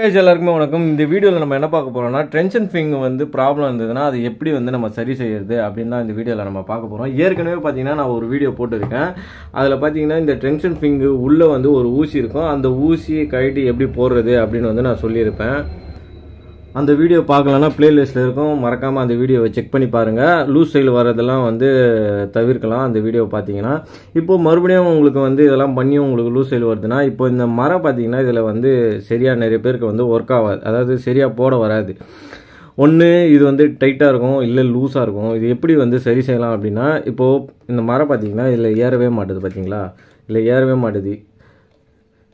எல்லாருக்குமே வணக்கம். இந்த வீடியோவில் நம்ம என்ன பார்க்க போறோம்னா டென்ஷன் ஃபிங் வந்து ப்ராப்ளம் இருந்ததுன்னா அது எப்படி வந்து நம்ம சரி செய்யறது அப்படின்னு தான் இந்த வீடியோவில் நம்ம பார்க்க போகிறோம். ஏற்கனவே பார்த்தீங்கன்னா நான் ஒரு வீடியோ போட்டிருக்கேன். அதில் பார்த்தீங்கன்னா இந்த டென்ஷன் ஃபிங்கு உள்ளே வந்து ஒரு ஊசி இருக்கும். அந்த ஊசியை கழட்டி எப்படி போடுறது அப்படின்னு வந்து நான் சொல்லியிருப்பேன். அந்த வீடியோ பார்க்கலன்னா பிளேலிஸ்ட்டில் இருக்கும், மறக்காமல் அந்த வீடியோவை செக் பண்ணி பாருங்கள். லூஸ் ஸ்டைல் வரதெல்லாம் வந்து தவிர்க்கலாம் அந்த வீடியோ பார்த்தீங்கன்னா. இப்போது மறுபடியும் உங்களுக்கு வந்து இதெல்லாம் பண்ணியும் உங்களுக்கு லூஸ் ஸ்டைல் வருதுன்னா, இப்போ இந்த மரம் பார்த்தீங்கன்னா இதில் வந்து சரியாக நிறைய பேருக்கு வந்து ஒர்க் ஆகாது, அதாவது சரியாக போட வராது. ஒன்று இது வந்து டைட்டாக இருக்கும், இல்லை லூஸாக இருக்கும். இது எப்படி வந்து சரி செய்யலாம் அப்படின்னா, இப்போது இந்த மரம் பார்த்தீங்கன்னா இதில் ஏறவே மாட்டுது, பார்த்தீங்களா? இல்லை ஏறவே மாட்டுது.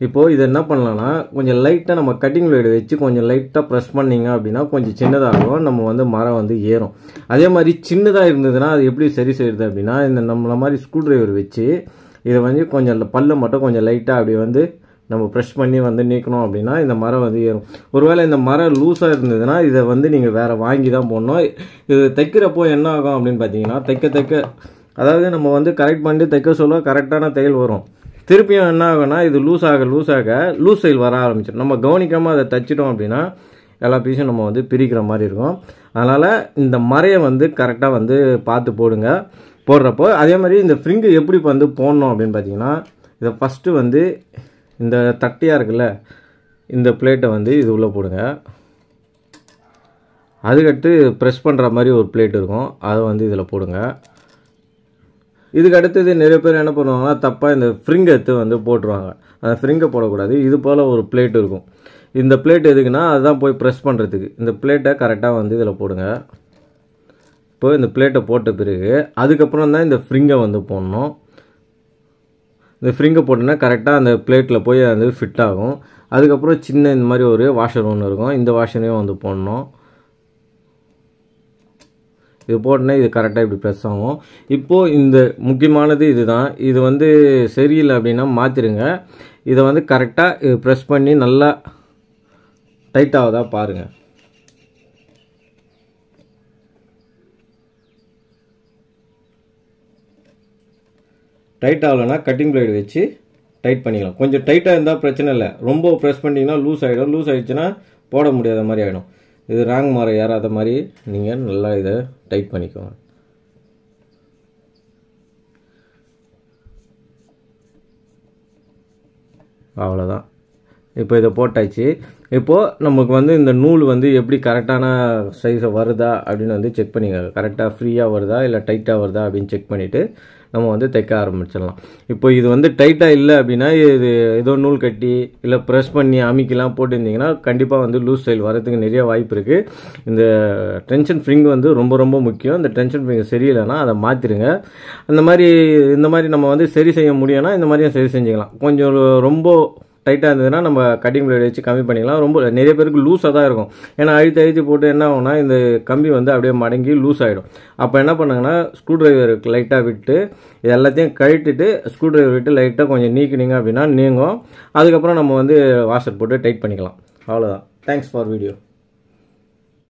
இப்போது இதை என்ன பண்ணலான்னா, கொஞ்சம் லைட்டாக நம்ம கட்டிங் பிளேடு வச்சு கொஞ்சம் லைட்டாக ப்ரெஸ் பண்ணிங்க அப்படின்னா கொஞ்சம் சின்னதாகும், நம்ம வந்து மரம் வந்து ஏறும். அதே மாதிரி சின்னதாக இருந்ததுன்னா அது எப்படி சரி செய்யுது அப்படின்னா, இந்த நம்மள மாதிரி ஸ்க்ரூ டிரைவர் வச்சு இதை வந்து கொஞ்சம் பல்ல மட்டும் கொஞ்சம் லைட்டாக அப்படி வந்து நம்ம ப்ரெஷ் பண்ணி வந்து நீக்கணும் அப்படின்னா இந்த மரம் வந்து ஏறும். ஒருவேளை இந்த மரம் லூஸாக இருந்ததுன்னா இதை வந்து நீங்கள் வேறு வாங்கி தான் போடணும். இது தைக்கிறப்போ என்ன ஆகும் அப்படின்னு பார்த்தீங்கன்னா, தைக்க அதாவது நம்ம வந்து கரெக்ட் பண்ணிட்டு தைக்க சொல்ல கரெக்டான தையல் வரும். திருப்பியும் என்ன ஆகும்னா இது லூஸ் ஸ்டைல் வர ஆரம்பிச்சிடும். நம்ம கவனிக்காமல் அதை தைச்சிட்டோம் அப்படின்னா எல்லா பீஸும் நம்ம வந்து பிரிக்கிற மாதிரி இருக்கும். அதனால் இந்த மரையை வந்து கரெக்டாக வந்து பார்த்து போடுங்க போடுறப்போ. அதே மாதிரி இந்த ஃப்ரிங்கு எப்படி வந்து போடணும் அப்படின்னு பார்த்தீங்கன்னா, இதை ஃபஸ்ட்டு வந்து இந்த தட்டையாக இருக்குல்ல, இந்த பிளேட்டை வந்து இது உள்ளே போடுங்க. அதுக்கடுத்து ப்ரெஸ் பண்ணுற மாதிரி ஒரு பிளேட் இருக்கும், அதை வந்து இதில் போடுங்க. இதுக்கு அடுத்தது நிறைய பேர் என்ன பண்ணுவாங்கன்னா தப்பாக இந்த ஃப்ரிங்கை எடுத்து வந்து போட்டுருவாங்க. அந்த ஃப்ரிங்கை போடக்கூடாது. இது போல் ஒரு பிளேட் இருக்கும். இந்த பிளேட் எதுக்குன்னா அதுதான் போய் ப்ரெஸ் பண்ணுறதுக்கு. இந்த பிளேட்டை கரெக்டாக வந்து இதில் போடுங்க. இப்போ இந்த பிளேட்டை போட்ட பிறகு அதுக்கப்புறம் தான் இந்த ஃப்ரிங்கை வந்து போடணும். இந்த ஃப்ரிங்கை போட்டோன்னா கரெக்டாக அந்த பிளேட்டில் போய் அது ஃபிட் ஆகும். அதுக்கப்புறம் சின்ன இந்த மாதிரி ஒரு வாஷர் ஒன்று இருக்கும், இந்த வாஷரையும் வந்து போடணும். இது போட்டோன்னா இது கரெக்டாக இப்படி ப்ரெஸ் ஆகும். இப்போது இந்த முக்கியமானது இதுதான். இது வந்து சரியில்லை அப்படின்னா மாற்றிடுங்க. இதை வந்து கரெக்டாக ப்ரெஸ் பண்ணி நல்லா டைட் ஆகுதா பாருங்கள். டைட் ஆகலைன்னா கட்டிங் பிளேடு வச்சு டைட் பண்ணிக்கலாம். கொஞ்சம் டைட்டாக இருந்தால் பிரச்சனை இல்லை. ரொம்ப ப்ரெஸ் பண்ணிங்கன்னா லூஸ் ஆகிடும். லூஸ் ஆகிடுச்சுன்னா போட முடியாத மாதிரி ஆகிடும். இது ராங் மரம் ஏறாத மாதிரி நீங்கள் நல்லா இதை டைட் பண்ணிக்கோங்க. அவ்வளோதான். இப்போ இதை போட்டாச்சு. இப்போது நமக்கு வந்து இந்த நூல் வந்து எப்படி கரெக்டான சைஸை வருதா அப்படின்னு வந்து செக் பண்ணிங்க. கரெக்டாக ஃப்ரீயாக வருதா இல்லை டைட்டாக வருதா அப்படின்னு செக் பண்ணிவிட்டு நம்ம வந்து தைக்க ஆரம்பிச்சிடலாம். இப்போ இது வந்து டைட்டாக இல்லை அப்படின்னா இது ஏதோ நூல் கட்டி இல்லை ப்ரெஸ் பண்ணி அமுக்கிலாம் போட்டுருந்தீங்கன்னா கண்டிப்பாக வந்து லூஸ் ஸ்டைல் வரதுக்கு நிறைய வாய்ப்பு இருக்குது. இந்த டென்ஷன் ஃப்ரிங் வந்து ரொம்ப ரொம்ப முக்கியம். இந்த டென்ஷன் ஃப்ரிங் சரியில்லைன்னா அதை மாற்றிடுங்க. இந்த மாதிரி நம்ம வந்து சரி செய்ய முடியும்னா இந்த மாதிரியும் சரி செஞ்சுக்கலாம். கொஞ்சம் ரொம்ப டைட்டாக இருந்ததுன்னா நம்ம கட்டிங் பிளேட் வச்சு கம்மி பண்ணிக்கலாம். ரொம்ப நிறைய பேருக்கு லூஸாக தான் இருக்கும். ஏன்னா அழுத்தி போட்டு என்ன ஆகும்னா இந்த கம்பி வந்து அப்படியே மடங்கி லூஸ் ஆகிடும். அப்போ என்ன பண்ணுங்கன்னா ஸ்க்ரூ டிரைவர் லைட்டாக விட்டு இது எல்லாத்தையும் கழட்டிட்டு ஸ்க்ரூ டிரைவர் விட்டு லைட்டாக கொஞ்சம் நீக்கினீங்க அப்படின்னா நீங்கும். அதுக்கப்புறம் நம்ம வந்து வாஷர் போட்டு டைட் பண்ணிக்கலாம். அவ்வளோதான். Thanks for video.